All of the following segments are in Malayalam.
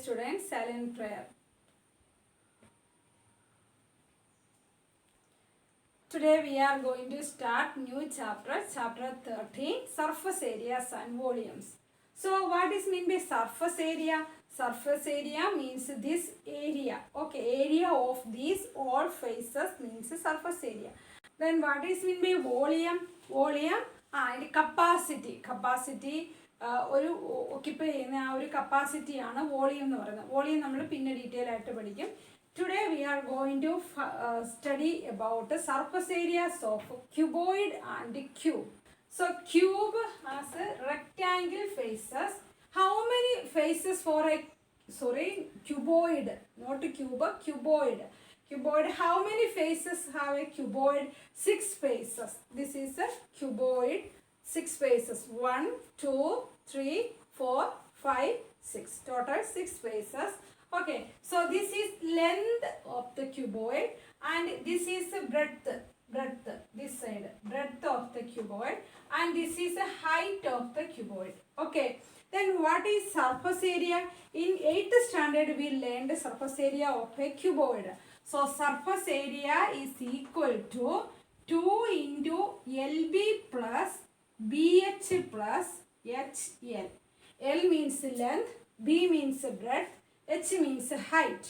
students, silent prayer. Today we are going to start new chapter, chapter 13, surface areas and volumes. So what is mean by surface area? Surface area means this area. Okay, area of these all faces means surface area. Then what is mean by volume? Volume and capacity. Capacity ഒരു ഓക്യുപ്പൈ ചെയ്യുന്ന ആ ഒരു കപ്പാസിറ്റിയാണ് വോളിയം എന്ന് പറയുന്നത്. വോളിയം നമ്മൾ പിന്നെ ഡീറ്റെയിൽ ആയിട്ട് പഠിക്കും. Today we are going to study about the surface areas of cuboid and cube. So cube has a rectangle faces. How many faces for a cuboid? Not a cube, cuboid. Cuboid. How many faces have a cuboid? 6 faces. This is a cuboid. 6 faces. 1, 2, 3, 4, 5, 6. Total 6 faces. Okay, so this is length of the cuboid and this is breadth, this side, breadth of the cuboid, and this is the height of the cuboid. Okay, then what is surface area? In 8th standard we learned the surface area of a cuboid. So surface area is equal to 2 into LB plus BH plus HL. L means length, B means breadth, H means height,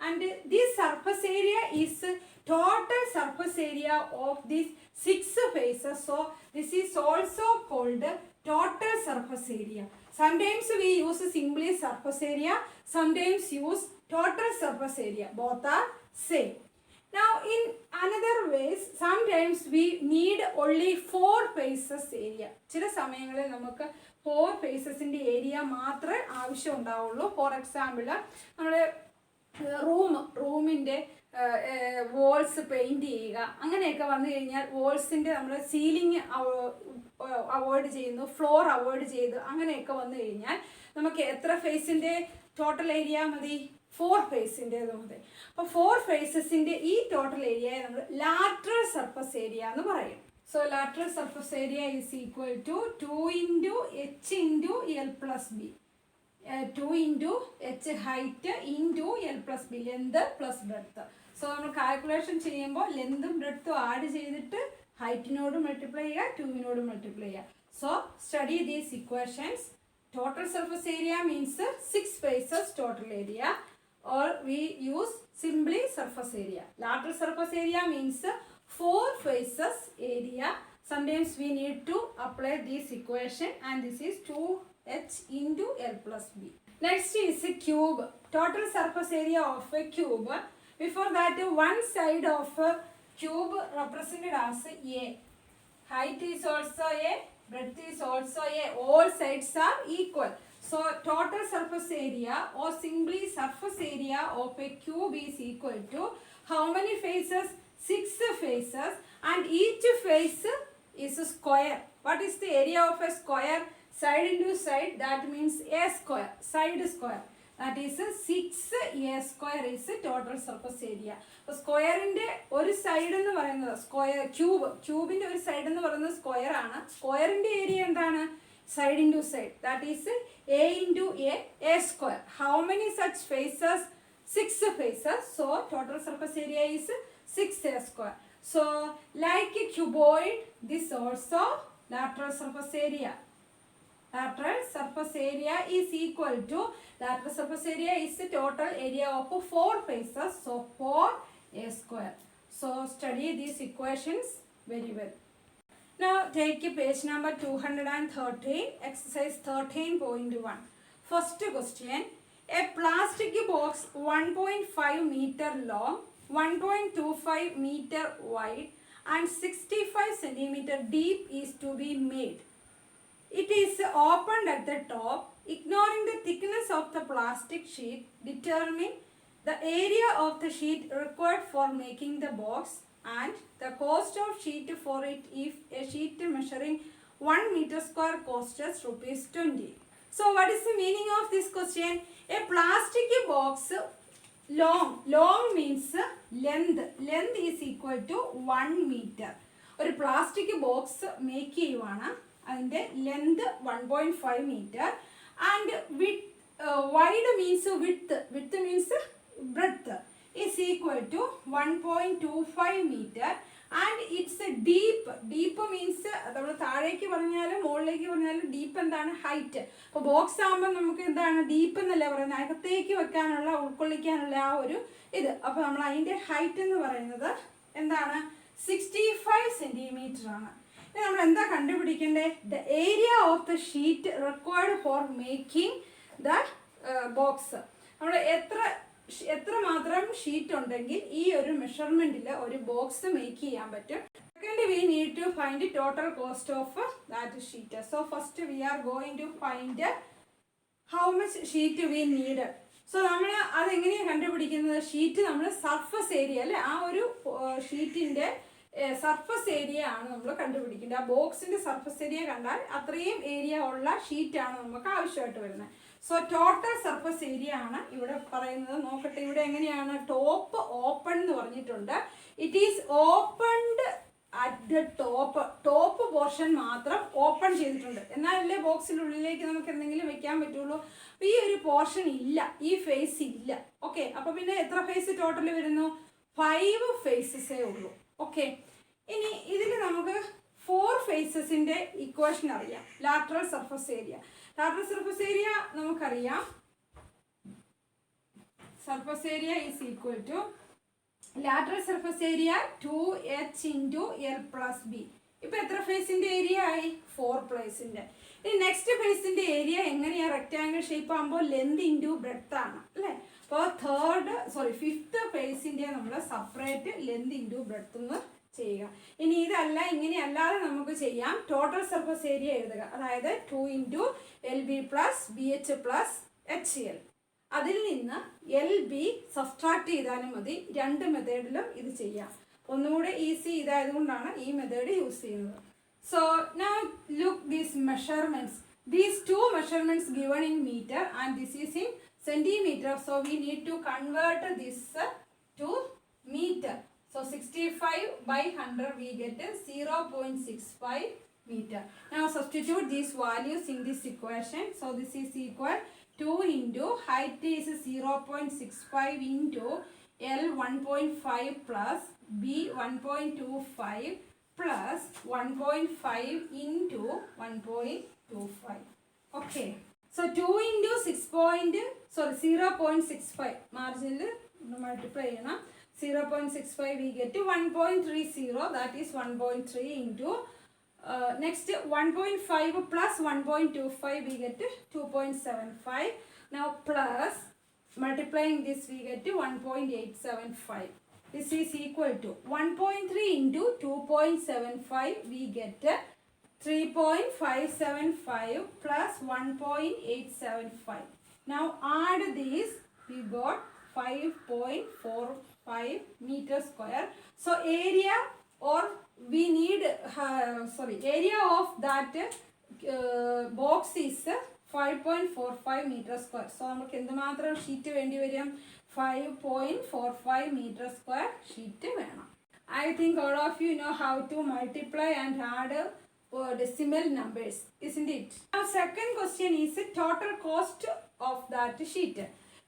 and this surface area is total surface area of these 6 faces. So this is also called total surface area. Sometimes we use simply surface area, sometimes use total surface area. Both are same. Now in another ways, sometimes we need only 4 faces area. ചില സമയങ്ങളിൽ നമുക്ക് 4 ഫേസസിൻ്റെ ഏരിയ മാത്രമേ ആവശ്യം ഉണ്ടാവുള്ളൂ. ഫോർ എക്സാമ്പിൾ നമ്മൾ റൂമിൻ്റെ വോൾസ് പെയിൻറ് ചെയ്യുക, അങ്ങനെയൊക്കെ വന്നു കഴിഞ്ഞാൽ വോൾസിൻ്റെ നമ്മൾ സീലിംഗ് അവോയ്ഡ് ചെയ്യുന്നു, ഫ്ലോർ അവോയ്ഡ് ചെയ്തു, അങ്ങനെയൊക്കെ വന്നു കഴിഞ്ഞാൽ നമുക്ക് എത്ര ഫേസിൻ്റെ ടോട്ടൽ ഏരിയ മതി? 4 ഫേസിൻ്റേത് മതി. അപ്പോൾ 4 ഫേസസിൻ്റെ ഈ ടോട്ടൽ ഏരിയയെ നമ്മൾ ലാറ്ററൽ സർഫസ് ഏരിയ എന്ന് പറയും. So lateral surface area is equal to 2 into h into L plus B. 2 into h height into L plus B, length plus breadth. So നമ്മൾ കാൽക്കുലേഷൻ ചെയ്യുമ്പോൾ ലെങ്തും ബ്രെഡ്ത്തും ആഡ് ചെയ്തിട്ട് ഹൈറ്റിനോട് മൾട്ടിപ്ലൈ ചെയ്യുക, 2നോട് മൾട്ടിപ്ലൈ ചെയ്യുക. So study these equations. Total surface area means 6 faces total area, or we use simply surface area. Lateral surface area means 4 faces area. Sometimes we need to apply this equation, and this is 2h into L plus B. Next is a cube. Total surface area of a cube. Before that, one side of a cube represented as A. Height is also A, breadth is also A. All sides are equal. So total surface area or simply surface area of a cube is equal to how many faces? 6 faces, and each face is a square. What is the area of a square? Side into side, that means A square, side square. That is 6A square is total surface area. So square inde oru side ennu parayunnathu square, cube inde oru side ennu parayunnathu square aanu. Square inde area endana? Side into side, that is A into A square. How many such faces? 6 faces. So total surface area is 6A square. So like a cuboid, this also lateral surface area. Lateral surface area is equal to, lateral surface area is the total area of 4 faces. So 4A square. So study these equations very well. Now take page number 213, exercise 13.1. First question, a plastic box 1.5 meter long, 1.25 meter wide and 65 centimeter deep is to be made. It is opened at the top. Ignoring the thickness of the plastic sheet, determine the area of the sheet required for making the box and the cost of sheet for it if a sheet measuring 1 meter square costs rupees 20. So what is the meaning of this question? A plastic box long means length is equal to 1 meter. ഒരു പ്ലാസ്റ്റിക് ബോക്സ് മേക്ക് ചെയ്യുവാണ്, അതിൻ്റെ length 1.5 meter and width wide means width, width means breadth, is equal to 1.25 meter, and it's deep. Deep means നമ്മൾ താഴേക്ക് പറഞ്ഞാലും മുകളിലേക്ക് പറഞ്ഞാലും ഡീപ്പ് എന്താണ് ഹൈറ്റ്. അപ്പോൾ ബോക്സ് ആകുമ്പോൾ നമുക്ക് എന്താണ് ഡീപ്പ് എന്നല്ല പറയുന്നത്, അകത്തേക്ക് വെക്കാനുള്ള ഉൾക്കൊള്ളിക്കാനുള്ള ആ ഒരു ഇത്. അപ്പോൾ നമ്മൾ അതിൻ്റെ ഹൈറ്റ് എന്ന് പറയുന്നത് എന്താണ് 65 സെൻറ്റിമീറ്റർ ആണ്. ഇനി നമ്മൾ എന്താ കണ്ടുപിടിക്കേണ്ടത്? The area of the sheet required for making the box. നമ്മൾ എത്രമാത്രം ഷീറ്റ് ഉണ്ടെങ്കിൽ ഈ ഒരു മെഷർമെന്റിൽ ഒരു ബോക്സ് മേക്ക് ചെയ്യാൻ പറ്റും. Second, we need to find total cost of that sheet. So first we are going to find how much sheet we need. So നമ്മൾ അതെങ്ങനെയാണ് കണ്ടുപിടിക്കുന്നത്? ഷീറ്റ് നമ്മൾ സർഫസ് ഏരിയ അല്ലെ, ആ ഒരു ഷീറ്റിന്റെ സർഫസ് ഏരിയ ആണ് നമ്മൾ കണ്ടുപിടിക്കേണ്ടത്. ആ ബോക്സിന്റെ സർഫസ് ഏരിയ കണ്ടാൽ അത്രയും ഏരിയ ഉള്ള ഷീറ്റാണ് നമുക്ക് ആവശ്യമായിട്ട് വരുന്നത്. സോ ടോട്ടൽ സർഫസ് ഏരിയ ആണ് ഇവിടെ പറയുന്നത്. നോക്കട്ടെ, ഇവിടെ എങ്ങനെയാണ്? ടോപ്പ് ഓപ്പൺ എന്ന് പറഞ്ഞിട്ടുണ്ട്. It is opened at the top. Top portion മാത്രം ഓപ്പൺ ചെയ്തിട്ടുണ്ട്, എന്നാലല്ലേ ബോക്സിൻ്റെ ഉള്ളിലേക്ക് നമുക്ക് എന്തെങ്കിലും വെക്കാൻ പറ്റുള്ളൂ. അപ്പോൾ ഈ ഒരു പോർഷൻ ഇല്ല, ഈ ഫേസ് ഇല്ല. ഓക്കെ, അപ്പോൾ പിന്നെ എത്ര ഫേസ് ടോട്ടൽ വരുന്നു? 5 ഫേസസേ ഉള്ളൂ. ഓക്കെ, ഇനി ഇതിൽ നമുക്ക് 4 ഫേസസിൻ്റെ ഇക്വേഷൻ അറിയാം. Lateral surface area. Lateral surface area നമുക്കറിയാം. Surface area is equal to lateral surface area 2h into L plus B. ഇപ്പം എത്ര ഫേസിൻ്റെ ഏരിയ ആയി? 4 ഫേസിൻ്റെ. ഇനി നെക്സ്റ്റ് ഫേസിൻ്റെ ഏരിയ എങ്ങനെയാണ്? റെക്റ്റാങ്കിൾ ഷേപ്പ് ആകുമ്പോൾ ലെന്ത് ഇൻറ്റു ബ്രെഡ്ത്ത് ആണ് അല്ലേ. അപ്പോൾ ഫിഫ്ത്ത് ഫേസിൻ്റെ നമ്മൾ സെപ്പറേറ്റ് ലെന്ത് ഇൻറ്റു ബ്രെഡ്ത്ത് എന്ന് ചെയ്യുക. ഇനി ഇതല്ല, ഇങ്ങനെ അല്ലാതെ നമുക്ക് ചെയ്യാം. ടോട്ടൽ സർഫസ് ഏരിയ എഴുതുക, അതായത് 2 into LB plus BH plus HL. അതിൽ നിന്ന് LB സബ്സ്ട്രാക്ട് ചെയ്താലും മതി. 2 മെത്തേഡിലും ഇത് ചെയ്യാം. ഒന്നുകൂടെ ഈസി ഇതായതുകൊണ്ടാണ് ഈ മെത്തേഡ് യൂസ് ചെയ്യുന്നത്. So now look these measurements. These 2 measurements given in meter and this is in centimeter. So we need to convert this to meter. So 65 by 100 we get 0.65 meter. Now substitute these values in this equation. So this is equal 2 into height is 0.65 into L 1.5 plus B 1.25 plus 1.5 into 1.25. Okay. So 2 into 0.65 marginal multiply 0.65 we get to 1.30, that is 1.3 into next 1.5 plus 1.25 we get to 2.75. Now plus multiplying this we get to 1.875. This is equal to 1.3 into 2.75 we get 3.575 plus 1.875. Now add these, we got 5.45 meter square. So area or we need area of that box is 5.45 meter square. So നമുക്ക് എന്തുമാത്രം ഷീറ്റ് വേണ്ടി വരും? 5.45 meter square ഷീറ്റ് വേണം. I think all of you know how to multiply and add decimal numbers, isn't it? Now second question is total cost of that sheet.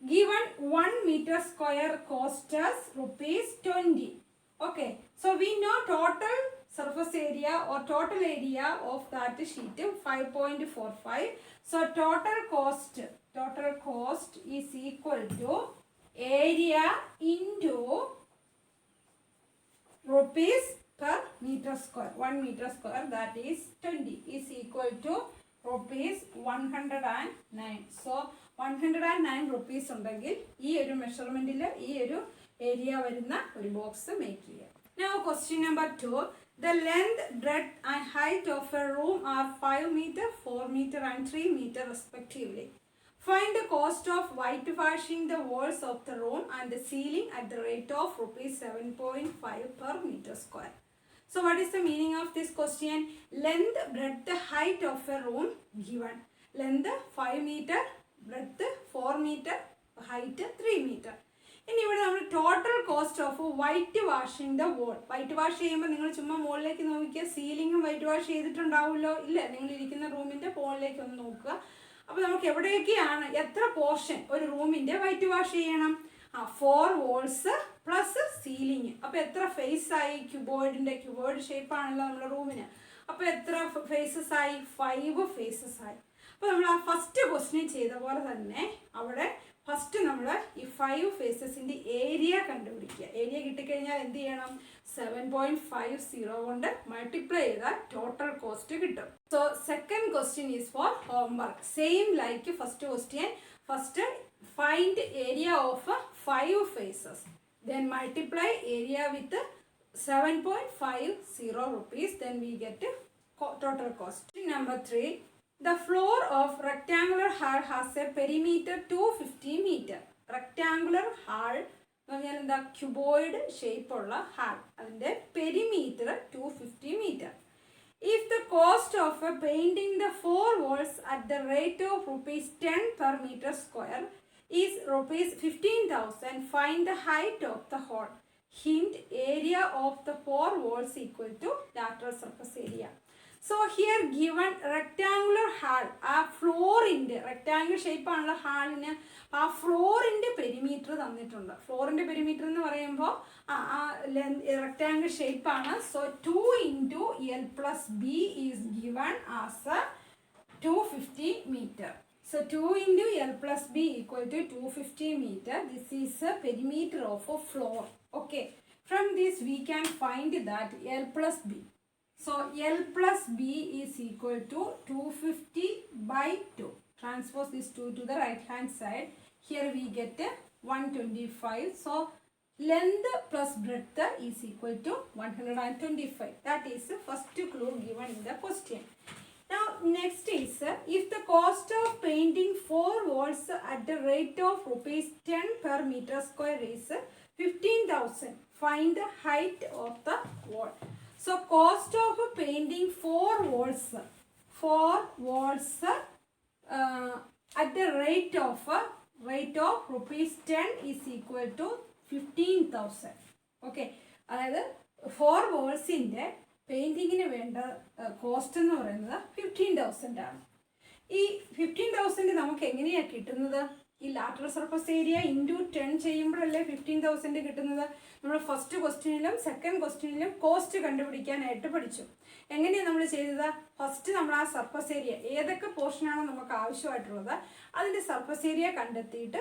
Given 1 meter square cost us rupees 20. Okay, so we know total surface area or total area of that sheet 5.45. So total cost is equal to area into rupees per meter square. 1 meter square, that is 20, is equal to rupees 109. So 109 rupees ഉണ്ടെങ്കിൽ ഈ ഒരു മെഷർമെന്റിൽ ഈ ഒരു ഏരിയ വരുന്ന ഒരു ബോക്സ് മേക്ക് ചെയ്യുക. Now question number 2. The length, breadth and height of a room are 5 meter, 4 meter and 3 meter respectively. Find the cost of whitewashing the walls of the room and the ceiling at the rate of rupees 7.5 per meter square. So what is the meaning of this question? Length, breadth, height of a room given. Length 5 meter, breadth 4 meter, height 3 meter. ഇനി ഇവിടെ നമ്മൾ total cost of white washing the wall. White wash ചെയ്യുമ്പോൾ നിങ്ങൾ ചുമ്മാ മുകളിലേക്ക് നോക്കിയാൽ സീലിങ്ങും വൈറ്റ് വാഷ് ചെയ്തിട്ടുണ്ടാവുമല്ലോ? ഇല്ല, നിങ്ങൾ ഇരിക്കുന്ന റൂമിൻ്റെ മുകളിലേക്ക് ഒന്ന് നോക്കുക. അപ്പോൾ നമുക്ക് എവിടെയൊക്കെയാണ് എത്ര പോർഷൻ ഒരു റൂമിൻ്റെ വൈറ്റ് വാഷ് ചെയ്യണം? 4 walls പ്ലസ് സീലിംഗ്. അപ്പോൾ എത്ര ഫേസ് ആയി? ക്യൂബോയിഡ് ഷേപ്പാണല്ലോ നമ്മുടെ റൂമിന്. അപ്പോൾ എത്ര ഫേസസ് ആയി? 5 ഫേസസ് ആയി. അപ്പോൾ നമ്മൾ ആ ഫസ്റ്റ് ക്വസ്റ്റ്യൻ ചെയ്ത പോലെ തന്നെ അവിടെ ഫസ്റ്റ് നമ്മൾ ഈ 5 ഫേസസിൻ്റെ ഏരിയ കണ്ടുപിടിക്കുക. ഏരിയ കിട്ടിക്കഴിഞ്ഞാൽ എന്ത് ചെയ്യണം? 7.50 കൊണ്ട് മൾട്ടിപ്ലൈ ചെയ്താൽ ടോട്ടൽ കോസ്റ്റ് കിട്ടും. So second question is for homework. Same like first question. First find area of 5 faces, then multiply area with 7.50 rupees, then we get total cost. Number 3, the floor of rectangular hall has a perimeter 250 meter. Rectangular hall പറഞ്ഞാൽ എന്താ? ക്യൂബോയിഡ് ഷേപ്പ് ഉള്ള ഹാൾ, അതിൻ്റെ perimeter 250 meter. If the cost of painting the 4 walls at the rate of rupees 10 per meter square is rupees 15,000, find the height of the hall. Hint, area of the 4 walls equal to lateral surface area. So here given rectangular hall, ആ ഫ്ലോറിൻ്റെ റെക്ടാങ്കിൾ ഷേപ്പ് ആണുള്ള ഹാളിന് ആ ഫ്ലോറിൻ്റെ പെരിമീറ്റർ തന്നിട്ടുണ്ട്. ഫ്ലോറിൻ്റെ പെരിമീറ്റർ എന്ന് പറയുമ്പോൾ റെക്ടാങ്കിൾ ഷേപ്പാണ്. So 2 into L plus B is given as 250 meter. So 2 into L plus B equal to 250 meter. This is a perimeter of a floor. Okay. From this we can find that L plus B. So L plus B is equal to 250 by 2. Transpose this 2 to the right hand side. Here we get 125. So length plus breadth is equal to 125. That is the first clue given in the question. Now next is, if the cost of painting 4 walls at the rate of rupees 10 per meter square is 15,000, find the height of the wall. So cost of painting 4 walls at the rate of rupees 10 is equal to 15,000. Okay, അതായത് 4 walls-ൻ്റെ പെയിൻറ്റിങ്ങിന് വേണ്ട കോസ്റ്റ് എന്ന് പറയുന്നത് 15,000 ആണ്. ഈ 15,000 നമുക്ക് എങ്ങനെയാണ് കിട്ടുന്നത്? ഈ ലാറ്ററൽ സർഫസ് ഏരിയ ഇൻറ്റു 10 ചെയ്യുമ്പോഴല്ലേ 15,000 കിട്ടുന്നത്. നമ്മൾ ഫസ്റ്റ് ക്വസ്റ്റ്യനിലും സെക്കൻഡ് ക്വസ്റ്റ്യനിലും കോസ്റ്റ് കണ്ടുപിടിക്കാനായിട്ട് പഠിച്ചു. എങ്ങനെയാണ് നമ്മൾ ചെയ്തത്? ഫസ്റ്റ് നമ്മൾ ആ സർഫസ് ഏരിയ ഏതൊക്കെ പോർഷനാണോ നമുക്ക് ആവശ്യമായിട്ടുള്ളത് അതിൻ്റെ സർഫസ് ഏരിയ കണ്ടെത്തിയിട്ട്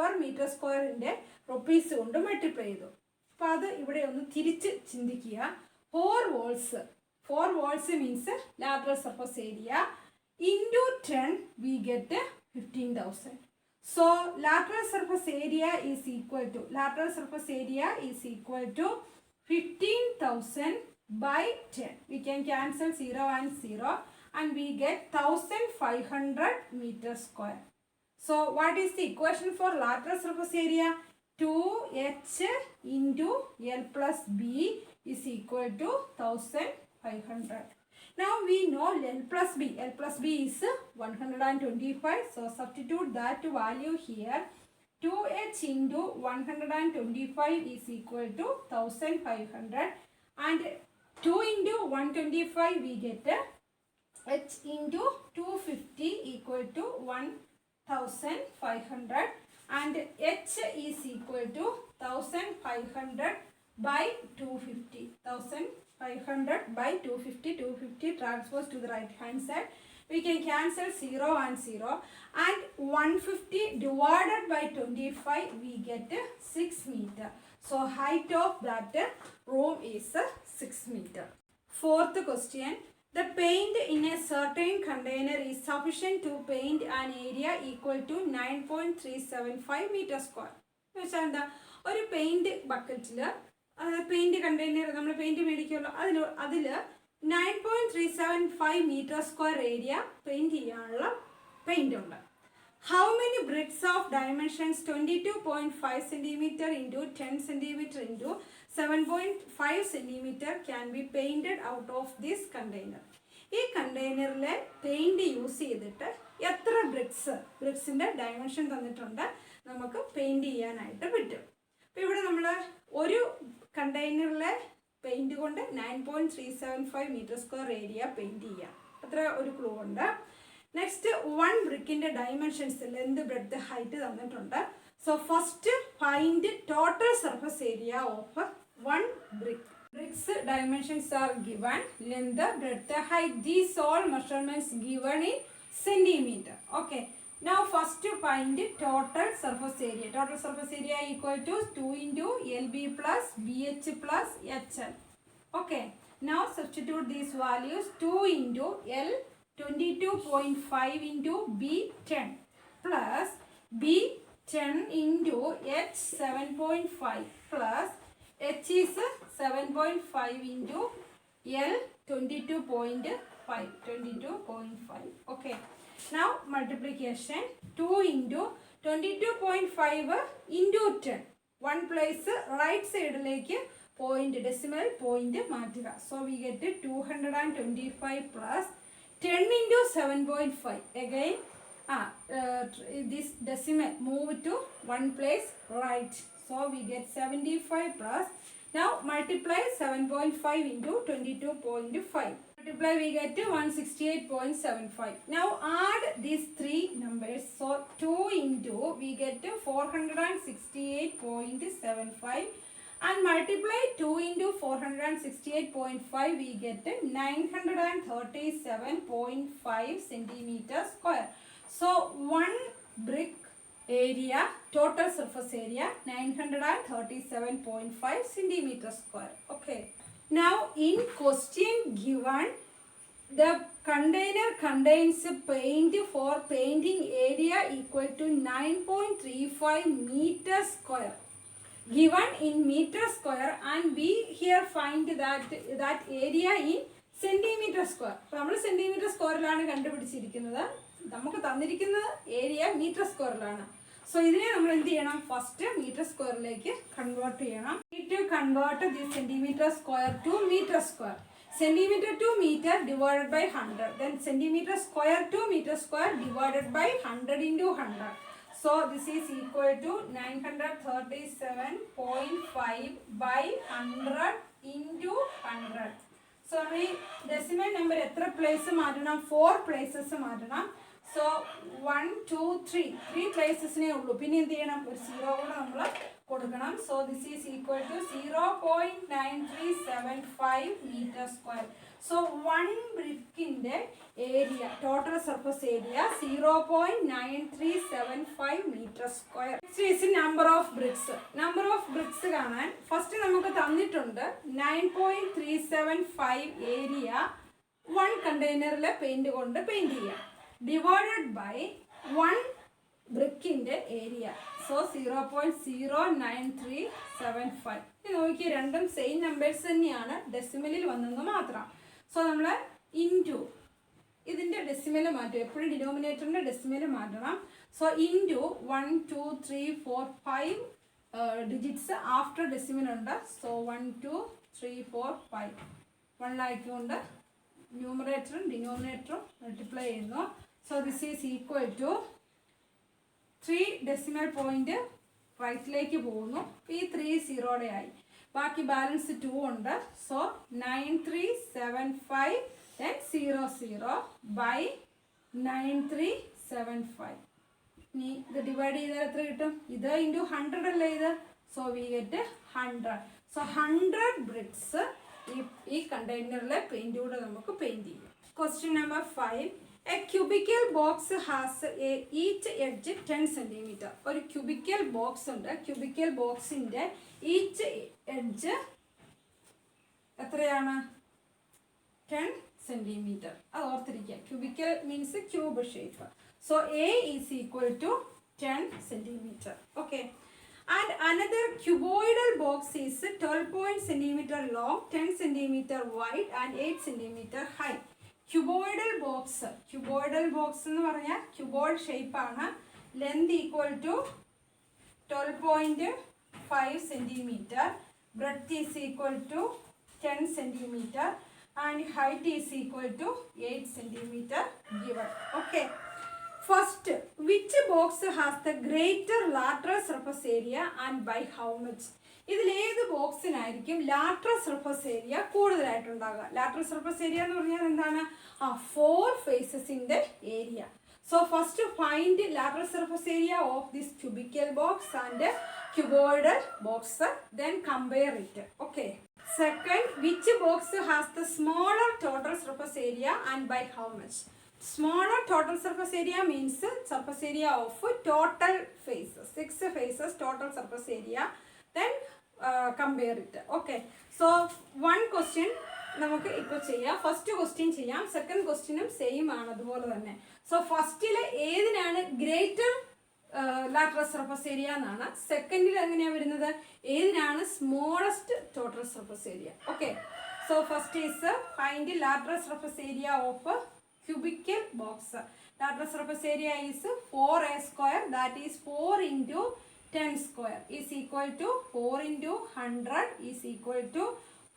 പെർ മീറ്റർ സ്ക്വയറിൻ്റെ റുപ്പീസ് കൊണ്ട് മൾട്ടിപ്ലൈ ചെയ്തു. അപ്പോൾ അത് ഇവിടെ ഒന്ന് തിരിച്ച് ചിന്തിക്കുക. 4 walls means lateral surface area into 10 we get 15,000. So lateral surface area is equal to 15,000 by 10. We can cancel 0 and 0 and we get 1,500 meter square. So what is the equation for lateral surface area? 2h into L plus B is equal to 1,500. Now we know L plus B. L plus B is 125. So substitute that value here. 2h into 125 is equal to 1,500. And 2 into 125 we get h into 250 equal to 1,500. And h is equal to 1,500 by 250. 1,500 by 250. 250 transpose to the right hand side. We can cancel 0 and 0. And 150 divided by 25 we get 6 meter. So height of that room is 6 meter. Fourth question. The paint in a certain container is sufficient to paint an area equal to 9.375 meter square. വെച്ചാൽ എന്താ? ഒരു പെയിൻറ് ബക്കറ്റിൽ പെയിൻറ് കണ്ടെയ്നർ നമ്മൾ പെയിൻറ് മേടിക്കുമല്ലോ അതിൽ 9.375 meter square ഏരിയ പെയിൻറ് ചെയ്യാനുള്ള പെയിൻ്റ് ഉണ്ട്. How many bricks of dimensions 22.5 cm into 10 cm into 7.5 cm can be painted out of this container? ഈ കണ്ടെയ്നറിലെ പെയിൻറ് യൂസ് ചെയ്തിട്ട് എത്ര ബ്രിക്സിൻ്റെ ഡയമെൻഷൻ തന്നിട്ടുണ്ട് നമുക്ക് പെയിൻറ് ചെയ്യാനായിട്ട് പറ്റും. അപ്പോൾ ഇവിടെ നമ്മൾ ഒരു കണ്ടെയ്നറിലെ പെയിൻറ് കൊണ്ട് 9.375 meter square ഏരിയ പെയിൻറ് ചെയ്യാം. അത്ര ഒരു ക്ലൂ ഉണ്ട്. Next, one brick in the dimensions, length, breadth, height. So first find total surface area of one brick. Bricks dimensions are given, length, breadth, height. These all measurements given in centimeter. Okay. Now first find total surface area. Total surface area equal to 2 into LB plus BH plus HL. Okay. Now substitute these values. 2 into L 22.5 into B 10 plus B 10 into H 7.5 plus H is 7.5 into L 22.5. Okay. Now multiplication. 2 into 22.5 into 10. One place right side like point decimal point matura. So we get 225 plus 10 into 7.5. Again this decimal move to one place right. So we get 75 plus. Now multiply 7.5 into 22.5. Multiply we get 168.75. Now add these three numbers. So 2 into we get 468.75 and multiply 2 into 468.5 we get 937.5 centimeter square. So one brick area, total surface area 937.5 centimeter square. Okay. Now in question given, the container contains paint for painting area equal to 9.35 meter square. Given in meter square and we here find that area in centimeter square. So we centimeter square lana kandupidichirikkunnathu. നമുക്ക് തന്നിരിക്കുന്ന ഏരിയ മീറ്റർ സ്ക്വയറിലാണ്. സോ ഇതിനെ നമ്മൾ എന്ത് ചെയ്യണം? ഫസ്റ്റ് മീറ്റർ സ്ക്വയറിലേക്ക് കൺവേർട്ട് ചെയ്യണം. To convert the centimeter square to meter square. Centimeter to meter divided by 100. Then centimeter square to meter square divided by 100 into 100. So this is equal to 937.5 by 100 into 100. So we decimal number എത്ര place മാറ്റണം? 4 places മാറ്റണം. So 1, 2, 3. 3 places നെ ഉള്ളൂ. പിന്നെ എന്ത് ചെയ്യണം? ഒരു 0 കൂടെ നമ്മൾ കൊടുക്കണം. So this is equal to 0.9375 meter square. So one brick in the area, total surface area 0.9375 meter square. Next is number of bricks. Number of bricks കാണാൻ ഫസ്റ്റ് നമുക്ക് തന്നിട്ടുണ്ട് 9.375 ഏരിയ വൺ കണ്ടെയ്നറിലെ പെയിന്റ് കൊണ്ട് പെയിന്റ് ചെയ്യാം. ഡിവൈഡഡ് ബൈ വൺ ബ്രിക്കിൻ്റെ ഏരിയ. സോ 0.09375. ഇത് നോക്കി രണ്ടും സെയിം നമ്പേഴ്സ് തന്നെയാണ്, ഡെസിമലിൽ വന്നെന്ന് മാത്രം. സോ നമ്മൾ ഇൻറ്റു ഇതിൻ്റെ ഡെസിമൽ മാറ്റും. എപ്പോഴും ഡിനോമിനേറ്ററിൻ്റെ ഡെസിമൽ മാറ്റണം. So into 1, 2, 3, 4, 5 digits after decimal ഉണ്ട്. സോ 1, 2, 3, 4, 5 വണ്ണായിക്കൊണ്ട് ന്യൂമറേറ്ററും ഡിനോമിനേറ്ററും മൾട്ടിപ്ലൈ ചെയ്യുന്നു. So this is equal to 3 decimal point റൈറ്റിലേക്ക് പോകുന്നു. ഈ 3 സീറോയുടെ ആയി. ബാക്കി ബാലൻസ് 2 ഉണ്ട്. So 9375 then 00 by 9375. ഇനി ഇത് ഡിവൈഡ് ചെയ്താൽ എത്ര കിട്ടും? ഇത് ഇൻറ്റു 100 അല്ലേ ഇത്. So we get 100. So 100 bricks ഈ കണ്ടെയ്നറിലെ പെയിന്റ് കൂടെ നമുക്ക് പെയിന്റ് ചെയ്യാം. Question number 5. A cubical box has each edge 10 cm. ഒരു ക്യൂബിക്കൽ ബോക്സ് ഉണ്ട്. ക്യൂബിക്കൽ ബോക്സിൻ്റെ ഈച്ച് എഡ്ജ് എത്രയാണ്? 10 cm. അത് ഓർത്തിരിക്കുക. Cubical means cube shape. So A is equal to 10 cm. Okay. And another cuboidal box is 12 cm long, 10 cm wide and 8 cm high. Cuboidal box എന്ന് പറഞ്ഞാൽ ക്യൂബോയിഡ് ഷേപ്പാണ്. Length equal to 12.5 cm, breadth is equal to 10 cm and height is equal to 8 cm given. Okay. First, which box has the greater lateral surface area and by how much? ഇതിൽ ഏത് ബോക്സിനായിരിക്കും ലാറ്ററൽ സർഫസ് ഏരിയ കൂടുതലായിട്ടുണ്ടാകുക? ലാറ്ററൽ സർഫസ് ഏരിയ എന്ന് പറഞ്ഞാൽ എന്താണ്? 4 ഫേസസിന്റെ area. So first find lateral surface area of this cubical box and cuboidal box, then compare it. Okay. Second, which box has the smaller total surface area and by how much? Smaller total surface area means surface area of total faces, 6 faces total surface area. Then compare it. Okay. So one question നമുക്ക് ഇപ്പോൾ ചെയ്യാം. ഫസ്റ്റ് ക്വസ്റ്റ്യൻ ചെയ്യാം. സെക്കൻഡ് ക്വസ്റ്റ്യനും സെയിം ആണ് അതുപോലെ തന്നെ. സോ ഫസ്റ്റിൽ ഏതിനാണ് ഗ്രേറ്റർ ലാറ്ററൽ സർഫസ് ഏരിയ എന്നാണ്. സെക്കൻഡിൽ എങ്ങനെയാണ് വരുന്നത്? ഏതിനാണ് smallest total surface area? Okay. So first is find lateral surface area of cubical box. Lateral surface area is 4a square, that is 4 into 10 square is equal to 4 into 100 is equal to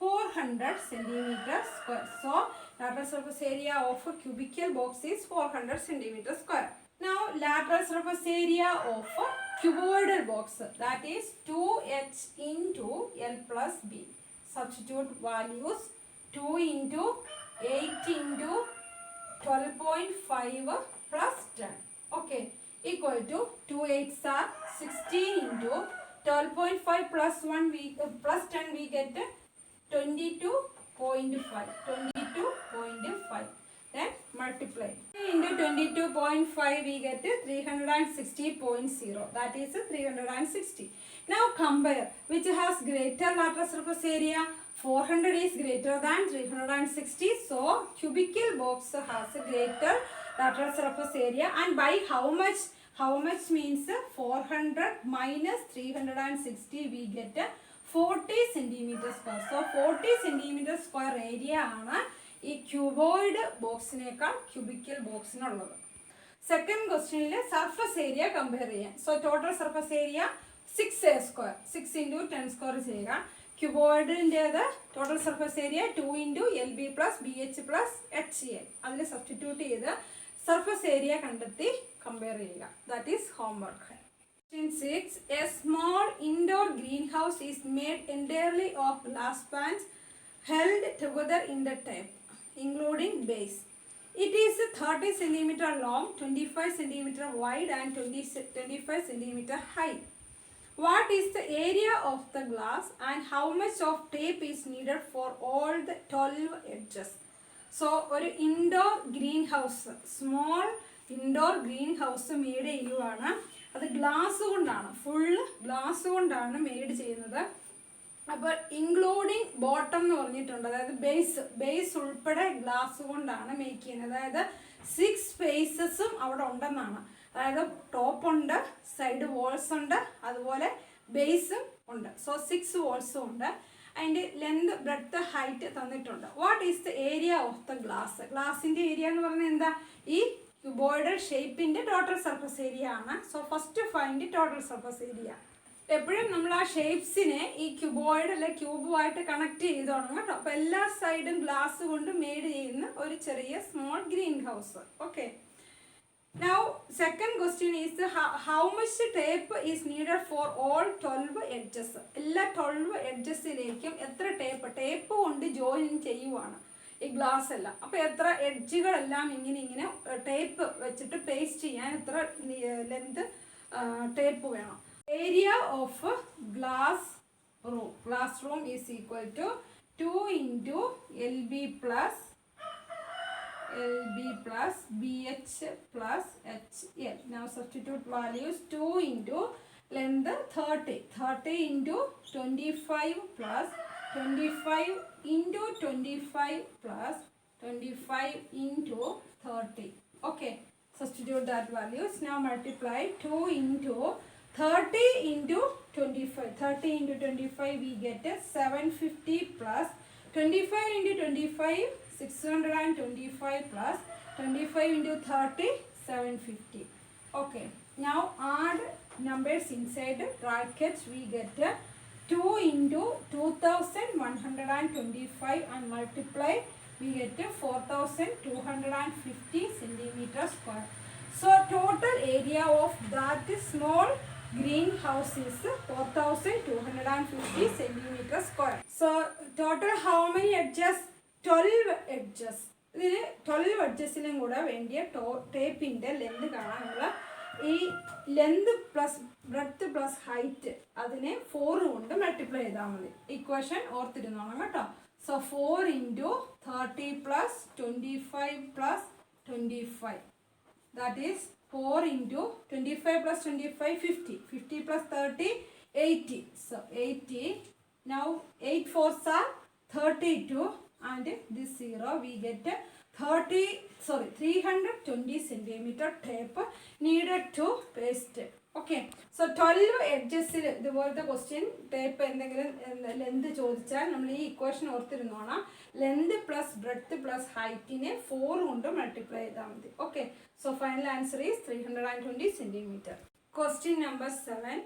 400 centimeter square. So lateral surface area of a cubical box is 400 centimeter square. Now lateral surface area of a cuboidal box, that is 2h into L plus B. Substitute values. 2 into 8 into 12.5 plus 10. Okay. Equal to 2 8s are 16 into 12.5 plus 1 plus 10 we get 22.5. 22.5. Then multiply. Into 22.5 we get 360.0. That is 360. Now compare which has greater lateral surface area. 400 is greater than 360. So cubical box has a greater lateral surface area. And by how much? How much means 400 minus 360 we get 40 centimeter square. So 40 centimeter square area ആണ് ഈ ക്യൂബോയിഡ് ബോക്സിനേക്കാൾ ക്യൂബിക്കൽ ബോക്സിനുള്ളത്. സെക്കൻഡ് ക്വസ്റ്റ്യനിൽ സർഫസ് ഏരിയ കമ്പയർ ചെയ്യാം. So total surface area 6a square, 6 into 10 square ചെയ്യുക. ക്യൂബോയിഡിൻ്റേത് total surface area 2 into LB plus BH plus HCl. അതിൽ സബ്സ്റ്റിറ്റ്യൂട്ട് ചെയ്ത് സർഫസ് ഏരിയ കണ്ടെത്തി കമ്പയർ ചെയ്യുക. That is homework. Question 6. A small indoor greenhouse is made entirely of glass pans held together in the tape, including base. It is 30 cm long, 25 cm wide and 25 cm high. What is the area of the glass and how much of tape is needed for all the 12 edges? So, ഒരു indoor green house, small indoor green house made ചെയ്യുവാണ്. അത് ഗ്ലാസ് കൊണ്ടാണ്, ഫുള്ള് ഗ്ലാസ് കൊണ്ടാണ് മെയ്ഡ് ചെയ്യുന്നത്. അപ്പോൾ ഇൻക്ലൂഡിങ് ബോട്ടം എന്ന് പറഞ്ഞിട്ടുണ്ട്, അതായത് ബേസ് ഉൾപ്പെടെ ഗ്ലാസ് കൊണ്ടാണ് മേക്ക് ചെയ്യുന്നത്. അതായത് 6 സ്പേസസും അവിടെ ഉണ്ടെന്നാണ്. അതായത് ടോപ്പ് ഉണ്ട്, സൈഡ് വാൾസ് ഉണ്ട്, അതുപോലെ ബേസും ഉണ്ട്. സോ 6 വാൾസും ഉണ്ട്. അതിൻ്റെ ലെന്ത്, ബ്രെഡ്ത്ത്, ഹൈറ്റ് തന്നിട്ടുണ്ട്. What is the area of the glass? ഗ്ലാസിൻ്റെ ഏരിയ എന്ന് പറഞ്ഞാൽ എന്താ? ഈ ക്യൂബോയിഡൽ ഷേപ്പിൻ്റെ ടോട്ടൽ സർഫസ് ഏരിയ ആണ്. So first find total surface area. എപ്പോഴും നമ്മൾ ആ ഷേപ്സിനെ ഈ ക്യൂബോയിഡ് അല്ലെ ക്യൂബുമായിട്ട് കണക്ട് ചെയ്തോണം കേട്ടോ. അപ്പോൾ എല്ലാ സൈഡും ഗ്ലാസ് കൊണ്ട് മെയ്ഡ് ചെയ്യുന്ന ഒരു ചെറിയ small green house. Okay. Now second question is how much tape is needed for all 12 edges? എല്ലാ 12 എഡ്ജസിലേക്കും എത്ര ടേപ്പ് കൊണ്ട് ജോയിൻ ചെയ്യുവാണ് ഈ ഗ്ലാസ് എല്ലാം. അപ്പോൾ എത്ര എഡ്ജുകളെല്ലാം ഇങ്ങനെ ടേപ്പ് വെച്ചിട്ട് പേസ്റ്റ് ചെയ്യാൻ എത്ര ലെന്ത് ടേപ്പ് വേണം? Area of glass room is equal to 2 into LB plus BH plus HL. Now substitute values. 2 into length 30 into 25 plus 25 into 25 plus 25 into 30. Okay, substitute that values. Now multiply. 2 into 30 into 25. 30 into 25 we get 750 plus 25 into 25 625 plus 25 into 30 750. Okay, now add numbers inside brackets. We get 2 into 2125 and multiply. We get 4250 centimeter square. So total area of that small greenhouse is 4250 centimeter square. So total how many edges? 12 edges. ഇതിന് 12 edgesലും കൂടെ വേണ്ടിയ ടേപ്പിൻ്റെ ലെന്ത് കാണാനുള്ള ഈ length plus breadth plus height അതിനെ 4 കൊണ്ട് മൾട്ടിപ്ലൈ ചെയ്താൽ മതി. ഇക്വേഷൻ ഓർത്തിരുന്നോണം കേട്ടോ. So 4 into 30 plus 25 plus 25. That is 4 into 25 plus 25, 50. 50 plus 30, 80. So 80. Now 8 fours are 32 and this 0 we get 320 centimeter tape needed to paste. Okay. So 12 edges ഇതുപോലത്തെ ക്വസ്റ്റ്യൻ ടേപ്പ് എന്തെങ്കിലും ലെന്ത് ചോദിച്ചാൽ നമ്മൾ ഈ ഇക്വേഷൻ ഓർത്തിരുന്നോണം. ലെന്ത് പ്ലസ് ബ്രെഡ്ത്ത് പ്ലസ് ഹൈറ്റിനെ 4 കൊണ്ട് മൾട്ടിപ്ലൈ ചെയ്താൽ മതി. Okay. So final answer is 320 centimeter. Question number 7.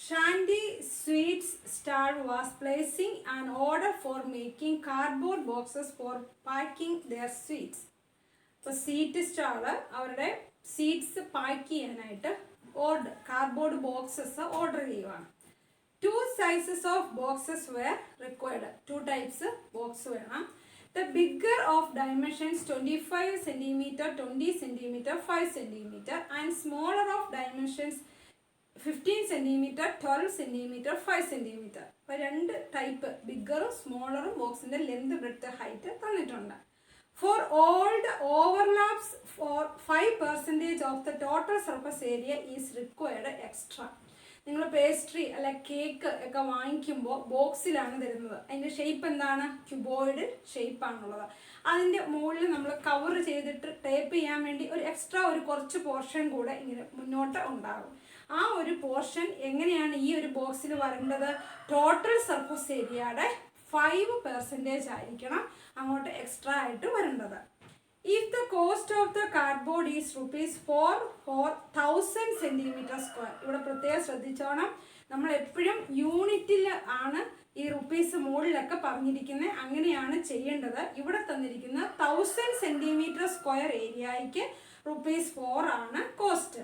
Shandy Sweets stall was placing an order for making cardboard boxes for packing their sweets. അപ്പോൾ സ്വീറ്റ് സ്റ്റാള് അവരുടെ സ്വീറ്റ്സ് പാക്ക് ചെയ്യാനായിട്ട് cardboard boxes order ചെയ്യുവാണ്. 2 sizes of boxes were required. 2 types box വേണം. The bigger of dimensions 25 cm, 20 cm, 5 cm and smaller of dimensions 15 cm, 12 cm, 5 cm. അപ്പോൾ 2 ടൈപ്പ് ബിഗ്ഗറും സ്മോളറും ബോക്സിൻ്റെ ലെന്ത് ബ്രെഡ്ത്ത് ഹൈറ്റ് തന്നിട്ടുണ്ട്. For all the overlaps for 5% of the total surface area is required extra. നിങ്ങൾ പേസ്ട്രി അല്ല കേക്ക് ഒക്കെ വാങ്ങിക്കുമ്പോൾ ബോക്സിലാണ് തരുന്നത്. അതിൻ്റെ ഷേപ്പ് എന്താണ്? ക്യൂബോയിഡ് ഷേപ്പാണുള്ളത്. അതിൻ്റെ മുകളിൽ നമ്മൾ കവർ ചെയ്തിട്ട് ടേപ്പ് ചെയ്യാൻ വേണ്ടി ഒരു എക്സ്ട്രാ ഒരു കുറച്ച് പോർഷൻ കൂടെ ഇങ്ങനെ മുന്നോട്ട് ഉണ്ടാകും. ആ ഒരു പോർഷൻ എങ്ങനെയാണ് ഈ ഒരു ബോക്സിൽ വരേണ്ടത്? ടോട്ടൽ സർഫസ് ഏരിയയുടെ 5% ആയിരിക്കണം അങ്ങോട്ട് എക്സ്ട്രാ ആയിട്ട് വരേണ്ടത്. If the cost of the cardboard is rupees 4,000 centimeter square. ഇവിടെ പ്രത്യേകം ശ്രദ്ധിച്ചോണം, നമ്മൾ എപ്പോഴും യൂണിറ്റിൽ ആണ് ഈ റുപ്പീസ് മുകളിലൊക്കെ പറഞ്ഞിരിക്കുന്നത്, അങ്ങനെയാണ് ചെയ്യേണ്ടത്. ഇവിടെ തന്നിരിക്കുന്ന 1000 centimeter square ഏരിയയ്ക്ക് ₹4 ആണ് cost.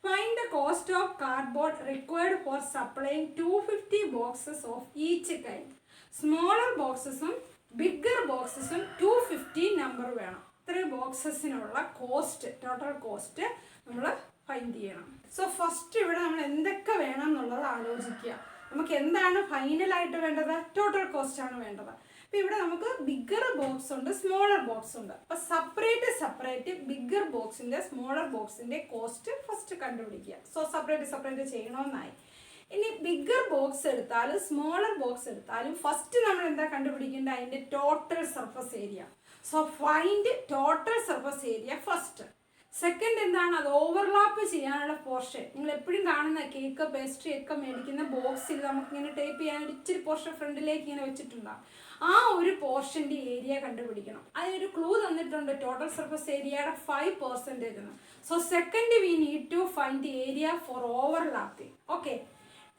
Find the cost of cardboard required for supplying 250 boxes of each kind. Smaller ബോക്സസും ബിഗ്ഗർ ബോക്സസും 250 നമ്പർ വേണം. ഇത്രയും ബോക്സസിനുള്ള കോസ്റ്റ്, ടോട്ടൽ കോസ്റ്റ് നമ്മൾ ഫൈൻഡ് ചെയ്യണം. സോ ഫസ്റ്റ് ഇവിടെ നമ്മൾ എന്തൊക്കെ വേണം എന്നുള്ളത് ആലോചിക്കുക. നമുക്ക് എന്താണ് ഫൈനലായിട്ട് വേണ്ടത്? ടോട്ടൽ കോസ്റ്റ് ആണ് വേണ്ടത്. അപ്പോൾ ഇവിടെ നമുക്ക് ബിഗ്ഗർ ബോക്സ് ഉണ്ട്, സ്മോളർ ബോക്സ് ഉണ്ട്. അപ്പോൾ സെപ്പറേറ്റ് ബിഗ്ഗർ ബോക്സിൻ്റെ സ്മോളർ ബോക്സിൻ്റെ കോസ്റ്റ് ഫസ്റ്റ് കണ്ടുപിടിക്കുക. സോ സെപ്പറേറ്റ് ചെയ്യണമെന്നായി. ഇനി ബിഗ്ഗർ ബോക്സ് എടുത്താലും സ്മോളർ ബോക്സ് എടുത്താലും ഫസ്റ്റ് നമ്മൾ എന്താ കണ്ടുപിടിക്കേണ്ടത്? അതിൻ്റെ total surface area. So find total surface area first. Second എന്താണ്? അത് ഓവർലാപ്പ് ചെയ്യാനുള്ള പോർഷൻ. നിങ്ങൾ എപ്പോഴും കാണുന്ന കേക്ക് പേസ്ട്രി ഒക്കെ മേടിക്കുന്ന ബോക്സിൽ നമുക്കിങ്ങനെ ടേപ്പ് ചെയ്യാൻ ഇച്ചിരി പോർഷൻ ഫ്രണ്ടിലേക്ക് ഇങ്ങനെ വെച്ചിട്ടുണ്ടാകും. ആ ഒരു പോർഷൻ്റെ ഏരിയ കണ്ടുപിടിക്കണം. അതിനൊരു ക്ലൂ തന്നിട്ടുണ്ട്, ടോട്ടൽ സർഫസ് ഏരിയയുടെ 5% എന്ന്. So second we need to find area for overlapping. Okay.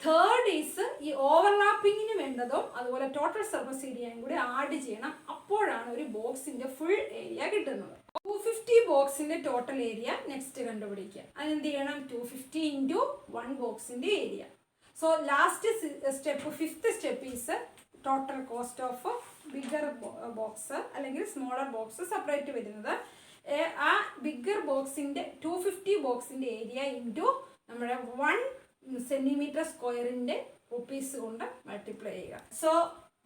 Third is ഈ ഓവർലാപ്പിങ്ങിന് വേണ്ടതും അതുപോലെ ടോട്ടൽ സർഫസ് ഏരിയയും കൂടി ആഡ് ചെയ്യണം. അപ്പോഴാണ് ഒരു ബോക്സിൻ്റെ ഫുൾ ഏരിയ കിട്ടുന്നത്. 250 ബോക്സിൻ്റെ ടോട്ടൽ ഏരിയ നെക്സ്റ്റ് കണ്ടുപിടിക്കുക. അതിനെന്ത് ചെയ്യണം? 250 ഇൻറ്റു 1 ബോക്സിൻ്റെ area. So last step, fifth step is total cost of bigger box അല്ലെങ്കിൽ സ്മോളർ ബോക്സ് സെപ്പറേറ്റ് വരുന്നത്. ആ ബിഗ്ഗർ ബോക്സിൻ്റെ 250 ബോക്സിൻ്റെ ഏരിയ ഇൻറ്റു നമ്മുടെ 1 സെൻറ്റിമീറ്റർ സ്ക്വയറിൻ്റെ റുപ്പീസ് കൊണ്ട് മൾട്ടിപ്ലൈ ചെയ്യുക. സോ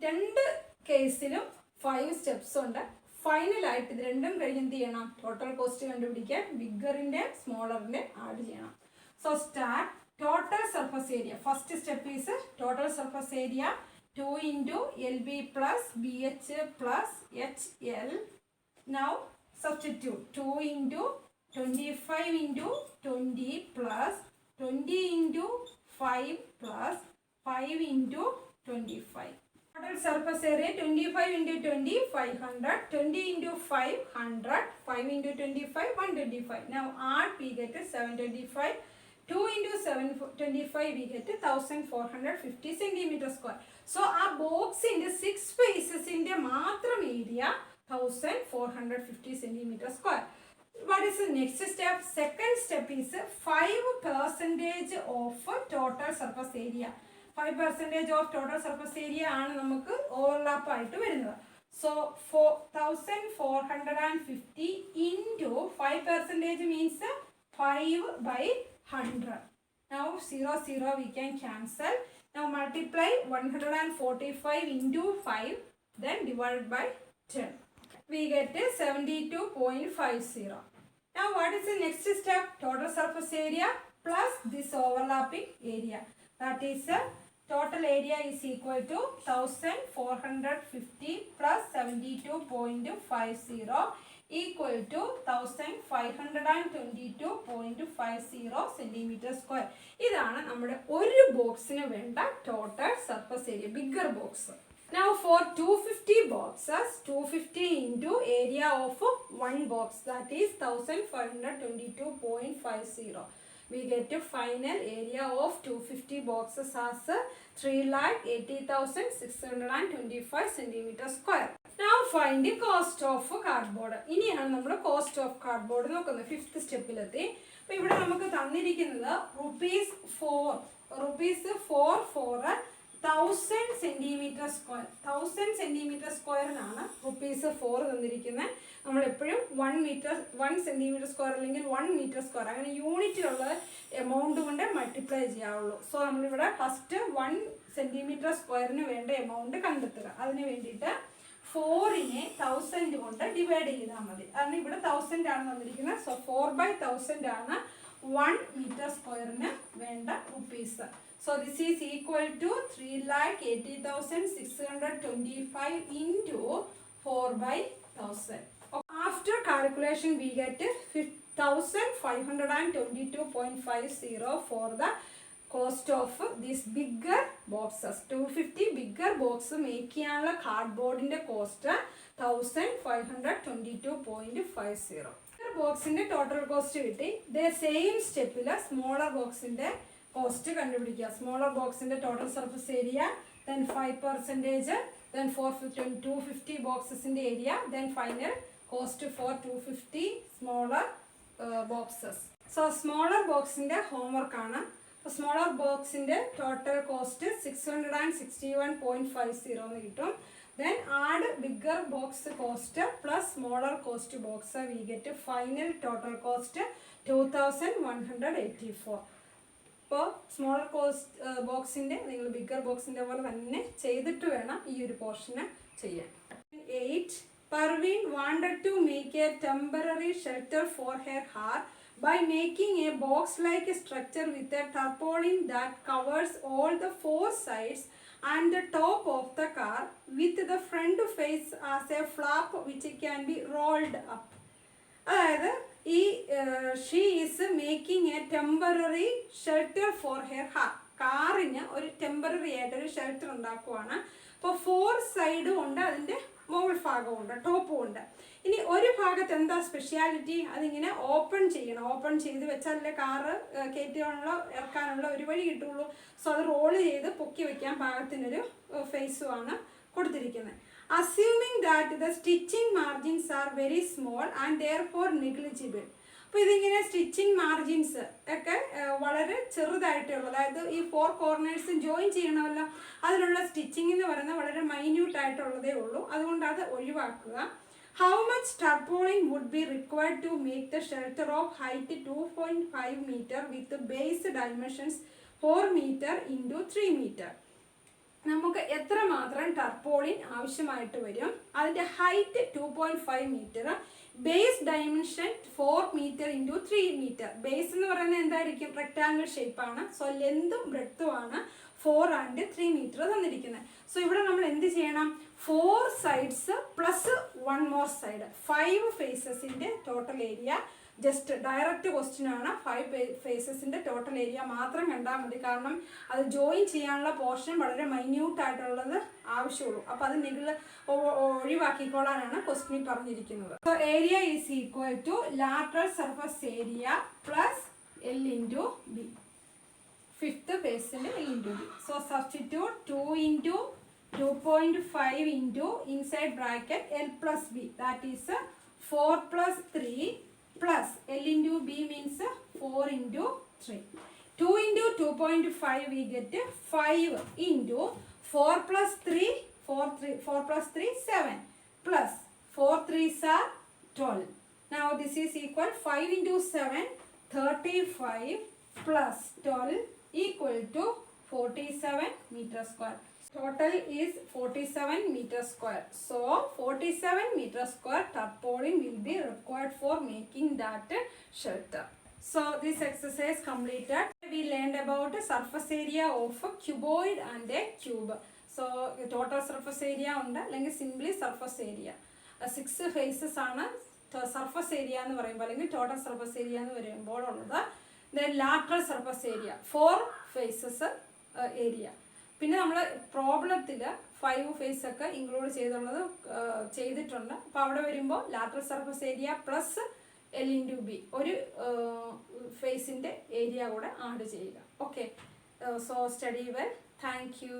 2 കേസിലും 5 സ്റ്റെപ്സ് ഉണ്ട്. ഫൈനലായിട്ട് ഇത് രണ്ടും കഴിഞ്ഞ് എന്ത് ചെയ്യണം? ടോട്ടൽ കോസ്റ്റ് കണ്ടുപിടിക്കാൻ ബിഗ്ഗറിൻ്റെ സ്മോളറിൻ്റെ ആഡ് ചെയ്യണം. So start total surface area. First step is total surface area 2 into LB plus BH plus HL. Now substitute 2 into 25 into 20 plus 20 into 5 plus 5 into 25. Total surface area 25 into 20 500, 20 into 5 100, 5 into 25 125. Now add, we get 725. 2 into 725 we get 1450 centimeter square. So our box in the 6 spaces in the matram area 1450 centimeter square. what is the next step? Second step is 5% of total surface area. 5% of total surface area ആണ് നമുക്ക് overlap ആയിട്ട് വരുന്നത്. So 1450 into 5% means 5/100. Now 0 0 we can cancel. Now multiply 145 into 5, then divided by 10. We get 72.50. Now what is the next step? Total surface area plus this overlapping area. That is total area is equal to 1450 plus 72.50 equal to 1522.50 centimeter square. ഇതാണ് നമ്മുടെ ഒരു ബോക്സിന് വേണ്ട total surface area, bigger box. Now for 250 boxes, 250 into area of one box, that is 1522.50. We get a final area of 250 boxes as 3,80,625 centimeter square. Now find the cost of cardboard. ഇനിയാണ് നമ്മൾ cost of cardboard നോക്കുന്നത്. ഫിഫ്ത്ത് സ്റ്റെപ്പിലെത്തി. അപ്പോൾ ഇവിടെ നമുക്ക് തന്നിരിക്കുന്നത് rupees 4 for 1000 centimeter square. 1000 centimeter square-നാണ് rupees 4 തന്നിരിക്കുന്നത്. നമ്മൾ എപ്പോഴും 1 centimeter square അല്ലെങ്കിൽ 1 meter square അങ്ങനെ യൂണിറ്റിലുള്ള എമൗണ്ട് കൊണ്ട് മൾട്ടിപ്ലൈ ചെയ്യാവുള്ളൂ. സോ നമ്മളിവിടെ ഫസ്റ്റ് 1 centimeter square-ന് വേണ്ട എമൗണ്ട് കണ്ടെത്തുക. അതിന് വേണ്ടിയിട്ട് 4-നെ 1000 കൊണ്ട് ഡിവൈഡ് ചെയ്താൽ മതി. കാരണം ഇവിടെ 1000 ആണ് തന്നിരിക്കുന്നത്. സോ 4/1000 ആണ് 1 meter square-ന് വേണ്ട rupees. So this is equal to 3,80,625 into 4/1000. After calculation we get 1522.50 for the cost of these bigger boxes. 250 bigger box make ചെയ്യാനുള്ള കാർഡ്ബോർഡിന്റെ കോസ്റ്റ് 1522.50. ബോക്സിന്റെ ടോട്ടൽ കോസ്റ്റ് കിട്ടി. ഇതേ സെയിം സ്റ്റെപ്പിൽ സ്മോളർ ബോക്സിന്റെ കോസ്റ്റ് കണ്ടുപിടിക്കുക. സ്മോളർ ബോക്സിന്റെ total surface area, then 5%, then 250 ബോക്സസിന്റെ ഏരിയ, then final cost for 250 smaller boxes. So smaller ബോക്സിന്റെ ഹോംവർക്ക് ആണ്. സ്മോളർ ബോക്സിന്റെ ടോട്ടൽ കോസ്റ്റ് 661.50 എന്ന് കിട്ടും. Then add bigger box cost plus smaller cost box, we get final total cost 2184. അപ്പോൾ സ്മോളർ ബോക്സിൻ്റെ നിങ്ങൾ ബിഗർ ബോക്സിൻ്റെ പോലെ തന്നെ ചെയ്തിട്ട് വേണം ഈ ഒരു പോർഷന് ചെയ്യാൻ. 8. Parveen wanted to make a temporary shelter for her car by making a box-like structure with a tarpaulin that covers all the 4 sides and the top of the car with the front face as a flap which can be rolled up. അതായത് ഈ she is making A temporary shelter four hair കാറിന് ഒരു ടെമ്പററി ആയിട്ടൊരു ഷെൽട്ടർ ഉണ്ടാക്കുവാണ്. അപ്പോൾ 4 സൈഡും ഉണ്ട്, അതിൻ്റെ മുകൾ ഭാഗവും ഉണ്ട്, ടോപ്പും ഉണ്ട്. ഇനി ഒരു ഭാഗത്ത് എന്താ സ്പെഷ്യാലിറ്റി? അതിങ്ങനെ ഓപ്പൺ ചെയ്യണം. ഓപ്പൺ ചെയ്ത് വെച്ചാലല്ലേ കാറ് കയറ്റാനുള്ള ഇറക്കാനുള്ള ഒരു വഴി കിട്ടുള്ളൂ. സോ അത് റോള് ചെയ്ത് പൊക്കി വെക്കാൻ പാകത്തിനൊരു ഫേസുമാണ് കൊടുത്തിരിക്കുന്നത്. Assuming that the stitching margins are very small and therefore negligible. അപ്പോൾ ഇതിങ്ങനെ സ്റ്റിച്ചിങ് മാർജിൻസ് ഒക്കെ വളരെ ചെറുതായിട്ടുള്ള, അതായത് ഈ 4 കോർണേഴ്സും ജോയിൻ ചെയ്യണമല്ലോ, അതിലുള്ള സ്റ്റിച്ചിങ് എന്ന് പറയുന്നത് വളരെ മൈന്യൂട്ട് ആയിട്ടുള്ളതേ ഉള്ളൂ. അതുകൊണ്ട് അത് ഒഴിവാക്കുക. How much tarpaulin would be required to make the shelter of height 2.5 meter with the base dimensions 4 meter into 3 meter? നമുക്ക് എത്രമാത്രം ടർപോളിൻ ആവശ്യമായിട്ട് വരും? അതിൻ്റെ height 2.5 metre, base dimension 4 metre into 3 metre. Base എന്ന് പറയുന്നത് എന്തായിരിക്കും? റെക്ടാങ്കിൾ ഷേപ്പാണ്. സോ ലെന്തും ബ്രെഡ്ത്തുമാണ് 4 and 3 മീറ്റർ തന്നിരിക്കുന്നത്. സോ ഇവിടെ നമ്മൾ എന്ത് ചെയ്യണം? 4 സൈഡ്സ് പ്ലസ് 1 മോർ സൈഡ്, 5 ഫേസസിൻ്റെ total area. Just direct question ആണ്. 5 ഫേസസിൻ്റെ ടോട്ടൽ ഏരിയ മാത്രം കണ്ടാൽ മതി. കാരണം അത് ജോയിൻ ചെയ്യാനുള്ള പോർഷൻ വളരെ മൈന്യൂട്ട് ആയിട്ടുള്ളത് ആവശ്യമുള്ളൂ. അപ്പോൾ അത് നിങ്ങൾ ഒഴിവാക്കിക്കോളാനാണ് ക്വസ്റ്റ്യൻ പറഞ്ഞിരിക്കുന്നത്. So area is equal to lateral surface area plus L into B. 5th ഫേസിൻ്റെ L into B. So substitute 2 into 2.5 into inside bracket L plus B, that is 4 + 3 plus L into B means 4 into 3. 2 into 2.5 we get 5 into 4 plus 3, 4 plus 3, 7 plus 4 3s are 12. Now this is equal 5 into 7, 35 plus 12 equal to 47 meter square. Total is 47 meter square. So 47 meter square tarpaulin will be required for making that shelter. So this exercise completed. We learned about surface area of a cuboid and a cube. So total surface area ഉണ്ട് അല്ലെങ്കിൽ simply surface area. 6 faces ആണ് surface area എന്ന് പറയുമ്പോൾ അല്ലെങ്കിൽ total surface area എന്ന് പറയുമ്പോൾ ഉള്ളത്. Then lateral surface area 4 faces area. പിന്നെ നമ്മൾ പ്രോബ്ലത്തിൽ 5 ഫേസ് ഒക്കെ ഇൻക്ലൂഡ് ചെയ്തിട്ടുണ്ട്. അപ്പോൾ അവിടെ വരുമ്പോൾ lateral surface area plus L into B ഒരു ഫേസിൻ്റെ ഏരിയ കൂടെ ആഡ് ചെയ്യുക. Okay, so study well. Thank you.